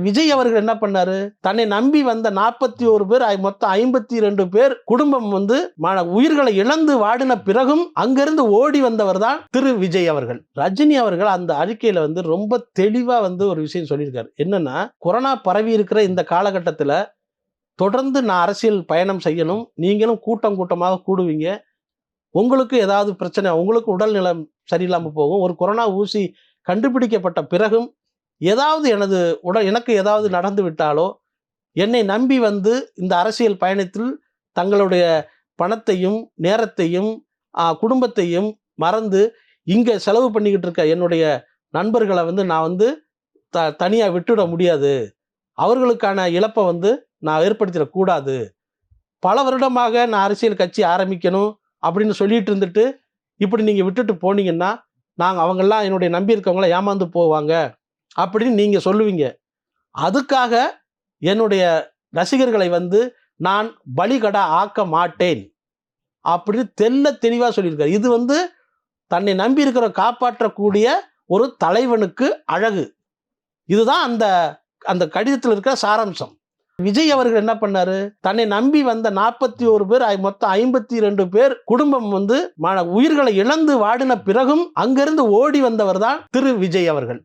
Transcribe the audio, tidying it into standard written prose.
விஜய் அவர்கள் என்ன பண்ணாரு, தன்னை நம்பி வந்த 41 பேர், மொத்தம் 52 பேர் குடும்பம் உயிர்களை இழந்து வாடின பிறகும் அங்கிருந்து ஓடி வந்தவர் தான் திரு விஜய் அவர்கள். ரஜினி அவர்கள் அந்த அறிக்கையில ரொம்ப தெளிவா ஒரு விஷயம் சொல்லியிருக்காரு. என்னன்னா, கொரோனா பரவி இருக்கிற இந்த காலகட்டத்தில் தொடர்ந்து நான் அரசியல் பயணம் செய்யணும், நீங்களும் கூட்டம் கூட்டமாக கூடுவீங்க, உங்களுக்கு ஏதாவது பிரச்சனை, உங்களுக்கு உடல்நலம் சரியில்லாமல் போகும், ஒரு கொரோனா ஊசி கண்டுபிடிக்கப்பட்ட பிறகும் ஏதாவது எனக்கு ஏதாவது நடந்து விட்டாலோ, என்னை நம்பி இந்த அரசியல் பயணத்தில் தங்களுடைய பணத்தையும் நேரத்தையும் குடும்பத்தையும் மறந்து இங்கே செலவு பண்ணிக்கிட்டு இருக்க என்னுடைய நண்பர்களை நான் தனியாக விட்டுவிட முடியாது, அவர்களுக்கான இழப்பை நான் ஏற்படுத்திடக்கூடாது, பல வருடமாக நான் அரசியல் கட்சி ஆரம்பிக்கணும் அப்படின்னு சொல்லிட்டு இருந்துட்டு இப்படி நீங்கள் விட்டுட்டு போனீங்கன்னா அவங்கெல்லாம் என்னுடைய நம்பி இருக்கவங்கள ஏமாந்து போவாங்க அப்படின்னு நீங்கள் சொல்லுவீங்க. அதுக்காக என்னுடைய ரசிகர்களை நான் பலிகடா ஆக்க மாட்டேன் அப்படின்னு தெளிவாக சொல்லியிருக்காரு. இது தன்னை நம்பி இருக்கிற காப்பாற்றக்கூடிய ஒரு தலைவனுக்கு அழகு. இதுதான் அந்த கடிதத்தில் இருக்கிற சாராம்சம். விஜய் அவர்கள் என்ன பண்ணாரு, தன்னை நம்பி வந்த 41 பேர், மொத்தம் 52 பேர் குடும்பம் உயிர்களை இழந்து வாடின பிறகும் அங்கிருந்து ஓடி வந்தவர் தான் திரு விஜய் அவர்கள்.